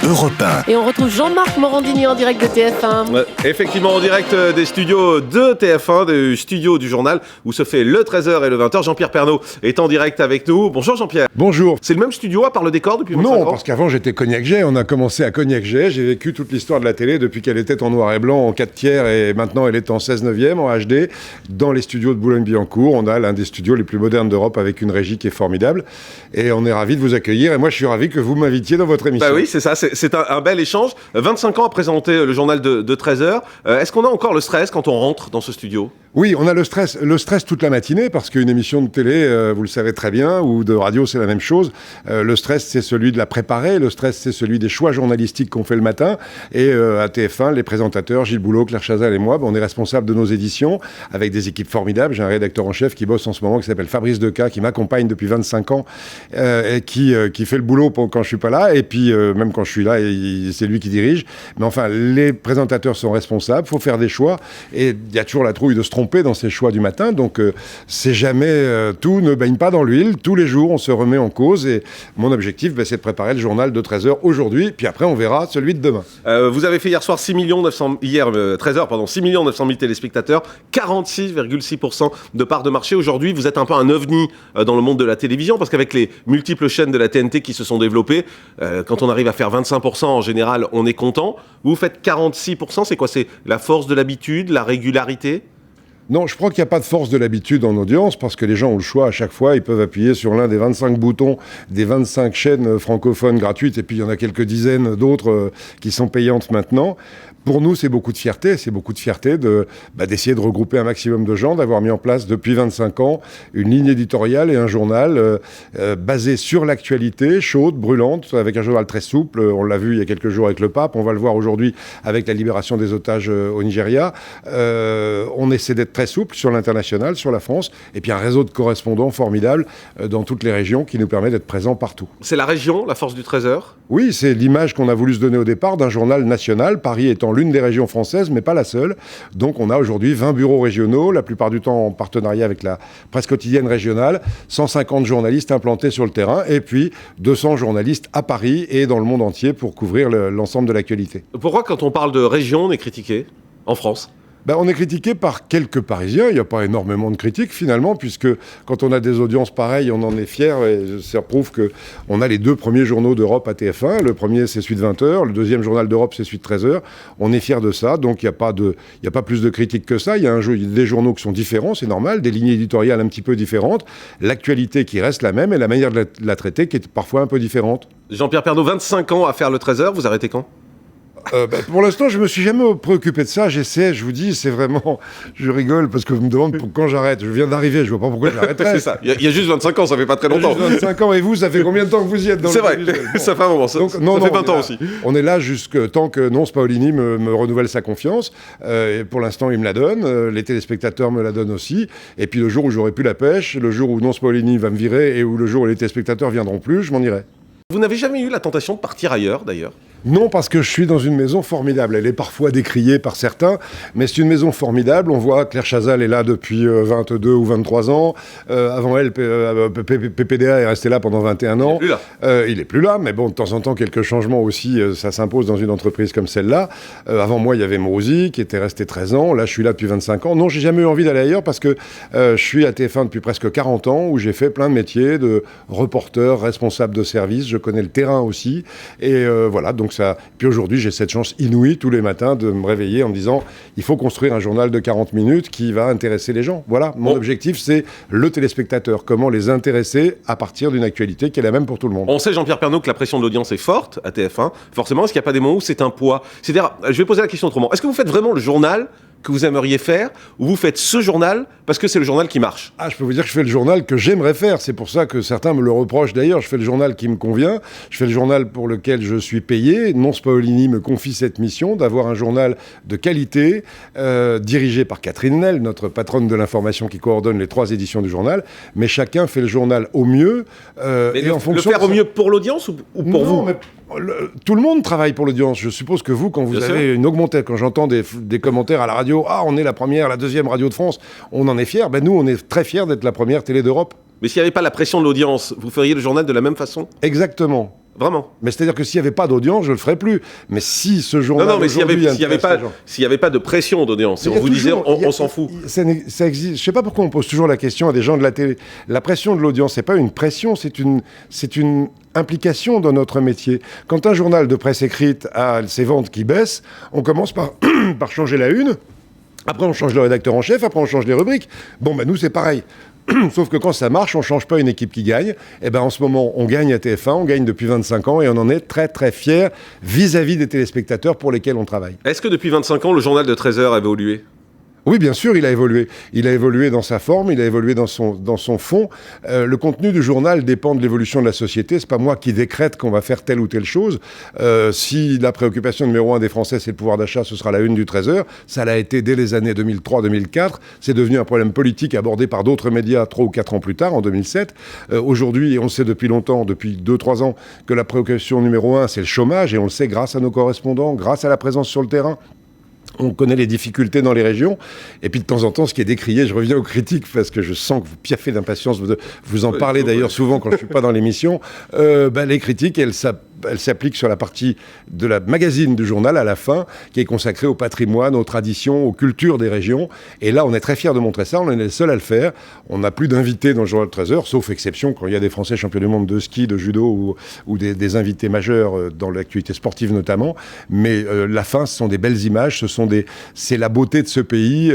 Europe 1. Et on retrouve Jean-Marc Morandini en direct de TF1. Effectivement, en direct des studios de TF1, des studios du journal, où se fait le 13h et le 20h. Jean-Pierre Pernaut est en direct avec nous. Bonjour Jean-Pierre. Bonjour. C'est le même studio à part le décor depuis 25 ans? Non, parce qu'avant j'étais Cognac-Jet, on a commencé à Cognac-Jet, j'ai vécu toute l'histoire de la télé depuis qu'elle était en noir et blanc en 4/3 et maintenant elle est en 16/9 en HD dans les studios de Boulogne-Billancourt. On a l'un des studios les plus modernes d'Europe avec une régie qui est formidable et on est ravis de vous accueillir et moi je suis ravi que vous m'invitiez dans votre émission. Bah oui, c'est ça, c'est un bel échange. 25 ans à présenter le journal de 13h. Est-ce qu'on a encore le stress quand on rentre dans ce studio? Oui, on a le stress toute la matinée parce qu'une émission de télé, vous le savez très bien, ou de radio, c'est la même chose. Le stress, c'est celui de la préparer. Le stress, c'est celui des choix journalistiques qu'on fait le matin. Et à TF1, les présentateurs, Gilles Boulot, Claire Chazal et moi, on est responsables de nos éditions avec des équipes formidables. J'ai un rédacteur en chef qui bosse en ce moment, qui s'appelle Fabrice Decas, qui m'accompagne depuis 25 ans et qui fait le boulot quand je suis pas là. Et puis, même quand je suis là, c'est lui qui dirige. Mais enfin, les présentateurs sont responsables. Il faut faire des choix. Et il y a toujours la trouille de se tromper dans ses choix du matin, donc c'est jamais tout ne baigne pas dans l'huile. Tous les jours on se remet en cause et mon objectif c'est de préparer le journal de 13h aujourd'hui, puis après on verra celui de demain. Vous avez fait hier soir 6 900 000 téléspectateurs, 46,6% de part de marché. Aujourd'hui vous êtes un peu un ovni dans le monde de la télévision parce qu'avec les multiples chaînes de la TNT qui se sont développées, quand on arrive à faire 25% en général on est content. Vous faites 46%, c'est quoi? C'est la force de l'habitude, la régularité? Non, je crois qu'il n'y a pas de force de l'habitude en audience parce que les gens ont le choix à chaque fois. Ils peuvent appuyer sur l'un des 25 boutons des 25 chaînes francophones gratuites et puis il y en a quelques dizaines d'autres qui sont payantes maintenant. Pour nous, c'est beaucoup de fierté. C'est beaucoup de fierté d'essayer de regrouper un maximum de gens, d'avoir mis en place depuis 25 ans une ligne éditoriale et un journal basé sur l'actualité, chaude, brûlante, avec un journal très souple. On l'a vu il y a quelques jours avec le pape. On va le voir aujourd'hui avec la libération des otages au Nigeria. On essaie d'être très souple sur l'international, sur la France, et puis un réseau de correspondants formidable dans toutes les régions qui nous permet d'être présents partout. C'est la région, la force du 13h? Oui, c'est l'image qu'on a voulu se donner au départ d'un journal national, Paris étant l'une des régions françaises, mais pas la seule. Donc on a aujourd'hui 20 bureaux régionaux, la plupart du temps en partenariat avec la presse quotidienne régionale, 150 journalistes implantés sur le terrain, et puis 200 journalistes à Paris et dans le monde entier pour couvrir l'ensemble de l'actualité. Pourquoi quand on parle de région, on est critiqué en France? On est critiqué par quelques Parisiens. Il n'y a pas énormément de critiques finalement, puisque quand on a des audiences pareilles, on en est fier. Et ça prouve qu'on a les deux premiers journaux d'Europe à TF1. Le premier, c'est celui de 20h. Le deuxième journal d'Europe, c'est celui de 13h. On est fier de ça. Donc il n'y a pas plus de critiques que ça. Il y a des journaux qui sont différents, c'est normal. Des lignes éditoriales un petit peu différentes. L'actualité qui reste la même et la manière de la traiter qui est parfois un peu différente. Jean-Pierre Pernaut, 25 ans à faire le 13h. Vous arrêtez quand? Pour l'instant, je me suis jamais préoccupé de ça. J'essaie, je vous dis, c'est vraiment... Je rigole parce que vous me demandez quand j'arrête. Je viens d'arriver, je vois pas pourquoi j'arrêterais. C'est ça. Il y a juste 25 ans, ça fait pas très longtemps. Il y a juste 25 ans. Et vous, ça fait combien de temps que vous y êtes dans C'est vrai, ça fait un moment. Ça fait 20 ans aussi. On est là jusqu'à tant que Nonce Paolini me renouvelle sa confiance. Et pour l'instant, il me la donne. Les téléspectateurs me la donnent aussi. Et puis le jour où j'aurai plus la pêche, le jour où Nonce Paolini va me virer et où le jour où les téléspectateurs viendront plus, je m'en irai. Vous n'avez jamais eu la tentation de partir ailleurs, d'ailleurs? Non, parce que je suis dans une maison formidable. Elle est parfois décriée par certains, mais c'est une maison formidable. On voit Claire Chazal est là depuis 22 ou 23 ans. Avant elle, PPDA est resté là pendant 21 ans. Il est plus là, mais bon, de temps en temps, quelques changements aussi, ça s'impose dans une entreprise comme celle-là. Avant moi, il y avait Mourouzi, qui était resté 13 ans. Là, je suis là depuis 25 ans. Non, j'ai jamais eu envie d'aller ailleurs parce que je suis à TF1 depuis presque 40 ans, où j'ai fait plein de métiers, de reporter, responsable de service. Je connais le terrain aussi. Et voilà, donc ça. Puis aujourd'hui, j'ai cette chance inouïe tous les matins de me réveiller en me disant il faut construire un journal de 40 minutes qui va intéresser les gens. Voilà, mon objectif, c'est le téléspectateur. Comment les intéresser à partir d'une actualité qui est la même pour tout le monde. On sait, Jean-Pierre Pernaut, que la pression de l'audience est forte à TF1. Forcément, est-ce qu'il n'y a pas des moments où c'est un poids? C'est-à-dire, je vais poser la question autrement. Est-ce que vous faites vraiment le journal que vous aimeriez faire, ou vous faites ce journal parce que c'est le journal qui marche? Je peux vous dire que je fais le journal que j'aimerais faire. C'est pour ça que certains me le reprochent d'ailleurs. Je fais le journal qui me convient. Je fais le journal pour lequel je suis payé. Nonce Paolini me confie cette mission d'avoir un journal de qualité, dirigé par Catherine Nel, notre patronne de l'information qui coordonne les 3 éditions du journal. Mais chacun fait le journal au mieux. Mais en fonction le faire au mieux pour l'audience ou pour vous? Tout le monde travaille pour l'audience. Je suppose que vous, quand vous avez une augmentée, quand j'entends des commentaires à la radio, on est la première, la deuxième radio de France, on en est fiers. Nous, on est très fiers d'être la première télé d'Europe. Mais s'il n'y avait pas la pression de l'audience, vous feriez le journal de la même façon? Exactement. Vraiment? Mais c'est-à-dire que s'il n'y avait pas d'audience, je le ferais plus. Mais si ce journal... Non, mais s'il n'y aujourd'hui avait pas de pression d'audience, si Mais il y on a vous disait toujours- on s'en fout. Ça existe. Je sais pas pourquoi on pose toujours la question à des gens de la télé. La pression de l'audience, c'est pas une pression, c'est une implication dans notre métier. Quand un journal de presse écrite a ses ventes qui baissent, on commence par, par changer la une. Après, on change le rédacteur en chef. Après, on change les rubriques. Bon, nous, c'est pareil. Sauf que quand ça marche, on ne change pas une équipe qui gagne. Et ben en ce moment, on gagne à TF1, on gagne depuis 25 ans et on en est très très fiers vis-à-vis des téléspectateurs pour lesquels on travaille. Est-ce que depuis 25 ans, le journal de 13 heures a évolué? Oui, bien sûr, il a évolué. Il a évolué dans sa forme, il a évolué dans son fond. Le contenu du journal dépend de l'évolution de la société. C'est pas moi qui décrète qu'on va faire telle ou telle chose. Si la préoccupation numéro 1 des Français, c'est le pouvoir d'achat, ce sera la une du 13h. Ça l'a été dès les années 2003-2004. C'est devenu un problème politique abordé par d'autres médias 3 ou 4 ans plus tard, en 2007. Aujourd'hui, on le sait depuis longtemps, depuis 2-3 ans, que la préoccupation numéro 1, c'est le chômage. Et on le sait grâce à nos correspondants, grâce à la présence sur le terrain. On connaît les difficultés dans les régions. Et puis de temps en temps, ce qui est décrié, je reviens aux critiques parce que je sens que vous piaffez d'impatience. Vous en parlez d'ailleurs souvent quand je ne suis pas dans l'émission. Les critiques, elles s'appliquent sur la partie de la magazine du journal à la fin, qui est consacrée au patrimoine, aux traditions, aux cultures des régions. Et là, on est très fiers de montrer ça. On est les seuls à le faire. On n'a plus d'invités dans le journal 13h, sauf exception quand il y a des Français champions du monde de ski, de judo ou des invités majeurs dans l'actualité sportive notamment. Mais la fin, ce sont des belles images. C'est la beauté de ce pays.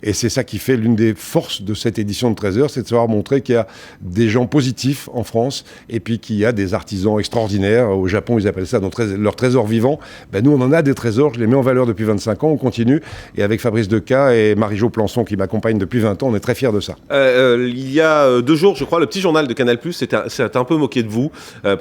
Et c'est ça qui fait l'une des forces de cette édition de 13h, c'est de savoir montrer qu'il y a des gens positifs en France et puis qu'il y a des artisans extraordinaires. Au Japon, ils appellent ça leur trésor vivant. Nous, on en a des trésors. Je les mets en valeur depuis 25 ans. On continue. Et avec Fabrice Decas et Marie-Jo Plançon, qui m'accompagnent depuis 20 ans, on est très fiers de ça. Il y a 2 jours, je crois, le petit journal de Canal+, s'est un peu moqué de vous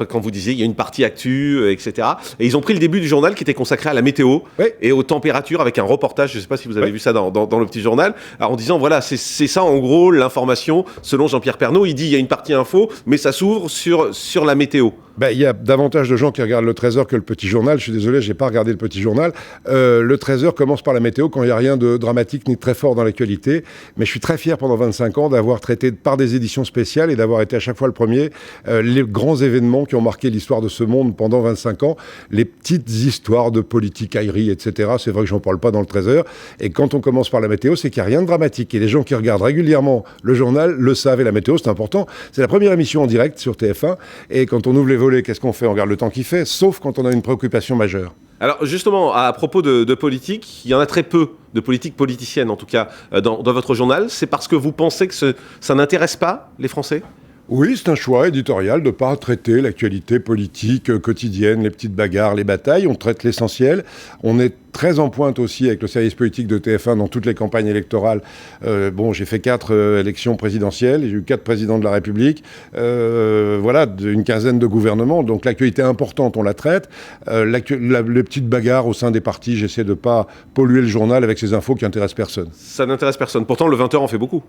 quand vous disiez il y a une partie actu, etc. Et ils ont pris le début du journal qui était consacré à la météo et aux températures avec un reportage. Je ne sais pas si vous avez vu ça dans le petit journal. Alors, en disant, voilà, c'est ça en gros l'information. Selon Jean-Pierre Pernaut, il dit il y a une partie info, mais ça s'ouvre sur la météo. Il y a davantage de gens qui regardent le 13h que le petit journal. Je suis désolé, je n'ai pas regardé le petit journal. Le 13h commence par la météo quand il n'y a rien de dramatique ni de très fort dans l'actualité. Mais je suis très fier pendant 25 ans d'avoir traité par des éditions spéciales et d'avoir été à chaque fois le premier les grands événements qui ont marqué l'histoire de ce monde pendant 25 ans. Les petites histoires de politicaillerie, etc. C'est vrai que j'en parle pas dans le 13h. Et quand on commence par la météo, c'est qu'il n'y a rien de dramatique. Et les gens qui regardent régulièrement le journal le savent. Et la météo, c'est important. C'est la première émission en direct sur TF1. Et quand on ouvre les volets, qu'est-ce qu'on fait? On regarde le temps qu'il fait, sauf quand on a une préoccupation majeure. Alors justement, à propos de politique, il y en a très peu de politique politicienne, en tout cas, dans votre journal. C'est parce que vous pensez que ça n'intéresse pas les Français ? Oui, c'est un choix éditorial de ne pas traiter l'actualité politique quotidienne, les petites bagarres, les batailles. On traite l'essentiel. On est très en pointe aussi avec le service politique de TF1 dans toutes les campagnes électorales. J'ai fait 4 élections présidentielles, j'ai eu 4 présidents de la République, une quinzaine de gouvernements. Donc l'actualité importante, on la traite. Les petites bagarres au sein des partis, j'essaie de ne pas polluer le journal avec ces infos qui n'intéressent personne. Ça n'intéresse personne. Pourtant, le 20h en fait beaucoup.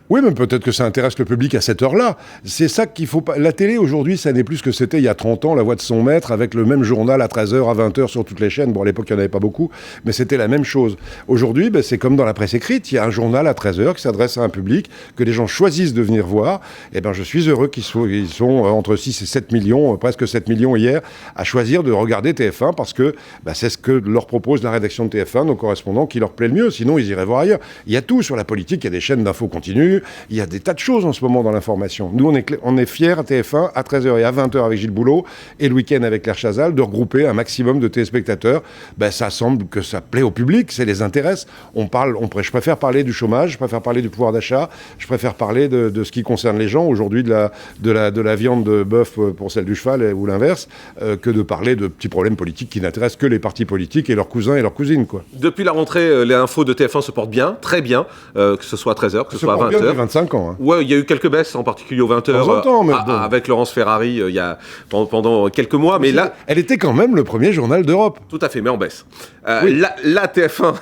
Oui, mais peut-être que ça intéresse le public à cette heure-là. C'est ça qu'il faut pas... La télé, aujourd'hui, ça n'est plus ce que c'était il y a 30 ans, la voix de son maître, avec le même journal à 13h, à 20h sur toutes les chaînes. Bon, à l'époque, il n'y en avait pas beaucoup, mais c'était la même chose. Aujourd'hui, c'est comme dans la presse écrite. Il y a un journal à 13h qui s'adresse à un public, que les gens choisissent de venir voir. Je suis heureux qu'ils sont entre 6 et 7 millions, presque 7 millions hier, à choisir de regarder TF1 parce que c'est ce que leur propose la rédaction de TF1, nos correspondants, qui leur plaît le mieux. Sinon, ils iraient voir ailleurs. Il y a tout sur la politique. Il y a des chaînes d'infos continues. Il y a des tas de choses en ce moment dans l'information. Nous, on est fiers à TF1, à 13h et à 20h avec Gilles Boulot, et le week-end avec Claire Chazal, de regrouper un maximum de téléspectateurs. Ça semble que ça plaît au public, ça les intéresse. Je préfère parler du chômage, je préfère parler du pouvoir d'achat, je préfère parler de ce qui concerne les gens, aujourd'hui de la viande de bœuf pour celle du cheval, ou l'inverse, que de parler de petits problèmes politiques qui n'intéressent que les partis politiques et leurs cousins et leurs cousines, quoi. Depuis la rentrée, les infos de TF1 se portent bien, très bien, que ce soit à 13h, que ce soit à 20h. 25 ans. Hein. Ouais, il y a eu quelques baisses, en particulier aux 20h, avec Laurence Ferrari, il y a pendant quelques mois, mais là... Elle était quand même le premier journal d'Europe. Tout à fait, mais en baisse. Oui. La TF1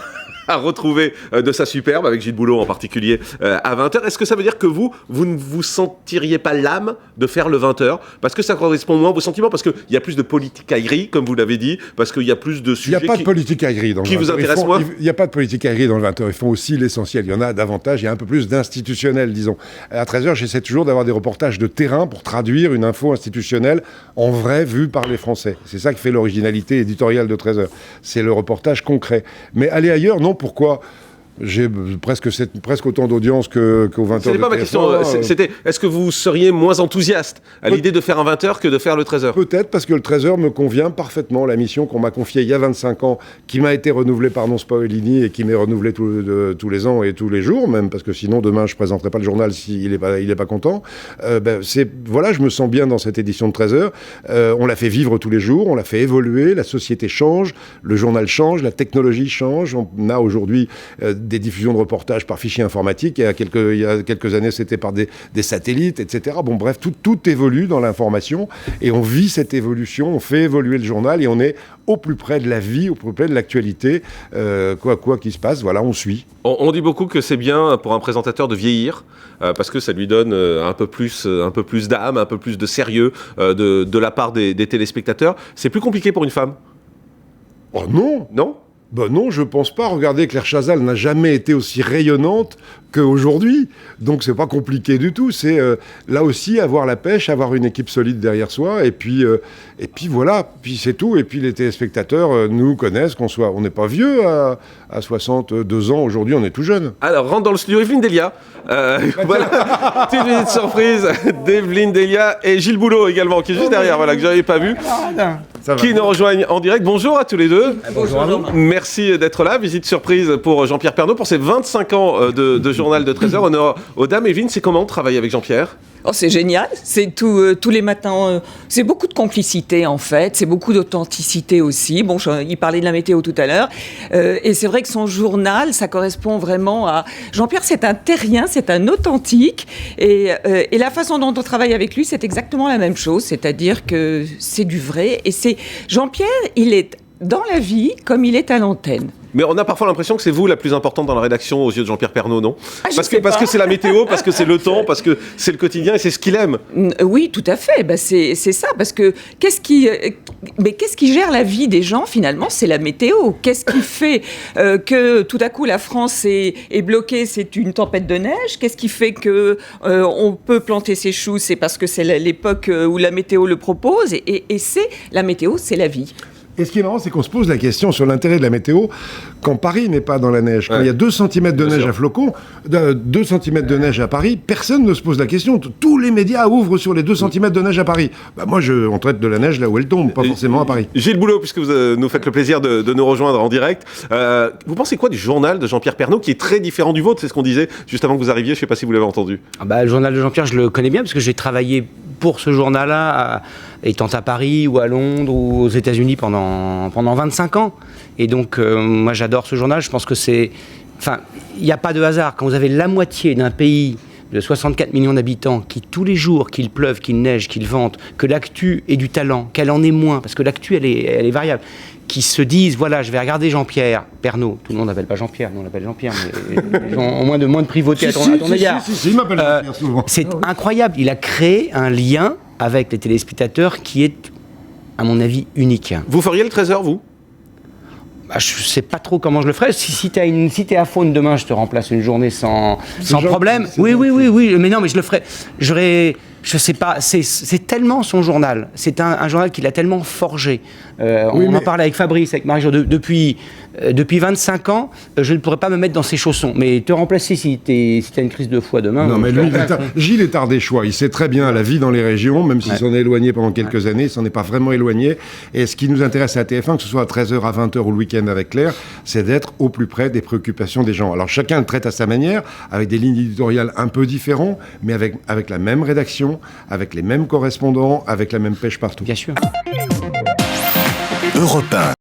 à retrouver de sa superbe, avec Gilles Boulot en particulier, à 20h. Est-ce que ça veut dire que vous ne vous sentiriez pas l'âme de faire le 20h? Parce que ça correspond moins à vos sentiments, parce qu'il y a plus de politicaillerie, comme vous l'avez dit, parce qu'il y a plus de Il sujets n'y a pas de politicaillerie dans le 20h. qui vous intéressent moins. Il n'y a pas de politicaillerie dans le 20h. Ils font aussi l'essentiel. Il y en a davantage. Il y a un peu plus d'institutionnel, disons. À 13h, j'essaie toujours d'avoir des reportages de terrain pour traduire une info institutionnelle en vrai vue par les Français. C'est ça qui fait l'originalité éditoriale de 13h. C'est le reportage concret. Mais aller ailleurs, non, pourquoi ? J'ai presque autant d'audience qu'au 20h. Ce n'est pas ma question. C'était, est-ce que vous seriez moins enthousiaste à l'idée de faire un 20h que de faire le 13h? Peut-être, parce que le 13h me convient parfaitement. La mission qu'on m'a confiée il y a 25 ans, qui m'a été renouvelée par Non Spoilini et qui m'est renouvelée tous les ans et tous les jours, même, parce que sinon, demain, je ne présenterai pas le journal s'il n'est pas content. Voilà, je me sens bien dans cette édition de 13h. On l'a fait vivre tous les jours, on l'a fait évoluer, la société change, le journal change, la technologie change. On a aujourd'hui des diffusions de reportages par fichier informatique. Il y a quelques années, c'était par des satellites, etc. Bon, bref, tout évolue dans l'information et on vit cette évolution, on fait évoluer le journal et on est au plus près de la vie, au plus près de l'actualité. Quoi qu'il se passe, voilà, on suit. On dit beaucoup que c'est bien pour un présentateur de vieillir, parce que ça lui donne un peu plus d'âme, un peu plus de sérieux de la part des téléspectateurs. C'est plus compliqué pour une femme? Oh non! Non? Ben non, je pense pas. Regardez, Claire Chazal n'a jamais été aussi rayonnante qu'aujourd'hui. Donc c'est pas compliqué du tout. C'est là aussi avoir la pêche, avoir une équipe solide derrière soi, et puis voilà, puis c'est tout. Et puis les téléspectateurs nous connaissent, on n'est pas vieux à 62 ans. Aujourd'hui, on est tout jeune. Alors rentre dans le studio Evelyne Delia. Voilà, petite visite surprise d'Evelyne Delia et Gilles Boulot également, qui est juste derrière, voilà, que j'avais pas vu. Qui nous rejoignent en direct. Bonjour à tous les deux. Bonjour à vous. Merci d'être là. Visite surprise pour Jean-Pierre Pernaut pour ses 25 ans de journal de 13h. Honneur aux dames. Evelyne, c'est comment de travailler avec Jean-Pierre? Oh, c'est génial, c'est tous les matins, c'est beaucoup de complicité en fait, c'est beaucoup d'authenticité aussi. Bon, il parlait de la météo tout à l'heure, et c'est vrai que son journal, ça correspond vraiment à... Jean-Pierre, c'est un terrien, c'est un authentique, et la façon dont on travaille avec lui, c'est exactement la même chose, c'est-à-dire que c'est du vrai, et c'est... Jean-Pierre, il est dans la vie comme il est à l'antenne. Mais on a parfois l'impression que c'est vous la plus importante dans la rédaction aux yeux de Jean-Pierre Pernaut, non? Parce que c'est la météo, parce que c'est le temps, parce que c'est le quotidien et c'est ce qu'il aime. Oui, tout à fait. Bah, c'est ça, parce que qu'est-ce qui gère la vie des gens finalement? C'est la météo. Qu'est-ce qui fait que tout à coup la France est bloquée? C'est une tempête de neige. Qu'est-ce qui fait que on peut planter ses choux? C'est parce que c'est l'époque où la météo le propose. Et c'est la météo, c'est la vie. Et ce qui est marrant, c'est qu'on se pose la question sur l'intérêt de la météo quand Paris n'est pas dans la neige. Quand il y a 2 cm de neige à flocons, 2 cm de neige à Paris, personne ne se pose la question. Tous les médias ouvrent sur les 2 cm de neige à Paris. Bah moi, on traite de la neige là où elle tombe, pas forcément à Paris. Gilles Boulot, puisque vous nous faites le plaisir de nous rejoindre en direct, vous pensez quoi du journal de Jean-Pierre Pernaut, qui est très différent du vôtre? C'est ce qu'on disait juste avant que vous arriviez, je ne sais pas si vous l'avez entendu. Le journal de Jean-Pierre, je le connais bien, parce que j'ai travaillé pour ce journal-là, étant à Paris ou à Londres ou aux États-Unis pendant 25 ans. Et donc, moi, j'adore ce journal. Je pense que c'est... Enfin, il n'y a pas de hasard. Quand vous avez la moitié d'un pays de 64 millions d'habitants qui, tous les jours, qu'il pleuve, qu'il neige, qu'il vente, que l'actu ait du talent, qu'elle en ait moins, parce que l'actu, elle est variable, qui se disent, voilà, je vais regarder Jean-Pierre Pernaut. Tout le monde n'appelle pas Jean-Pierre, nous on l'appelle Jean-Pierre, mais les gens ont moins de privauté à ton égard. Si, il m'appelle Jean-Pierre souvent. C'est incroyable. Il a créé un lien avec les téléspectateurs qui est, à mon avis, unique. Vous feriez le 13h, vous? Je ne sais pas trop comment je le ferais. Si t'es à Faune demain, je te remplace une journée sans problème. Oui. Mais non, mais je le ferais. Je sais pas, c'est tellement son journal. C'est un journal qu'il a tellement forgé. On en parlait avec Fabrice, avec Marie-Jo, depuis 25 ans, je ne pourrais pas me mettre dans ses chaussons. Mais te remplacer si t'as une crise de foi demain... Non, mais lui, Gilles est ardéchois. Il sait très bien la vie dans les régions, même s'il s'en est éloigné pendant quelques années, il s'en est pas vraiment éloigné. Et ce qui nous intéresse à TF1, que ce soit à 13h, à 20h ou le week-end avec Claire, c'est d'être au plus près des préoccupations des gens. Alors chacun le traite à sa manière, avec des lignes éditoriales un peu différentes, mais avec la même rédaction, avec les mêmes correspondants, avec la même pêche partout. Bien sûr. Europe 1.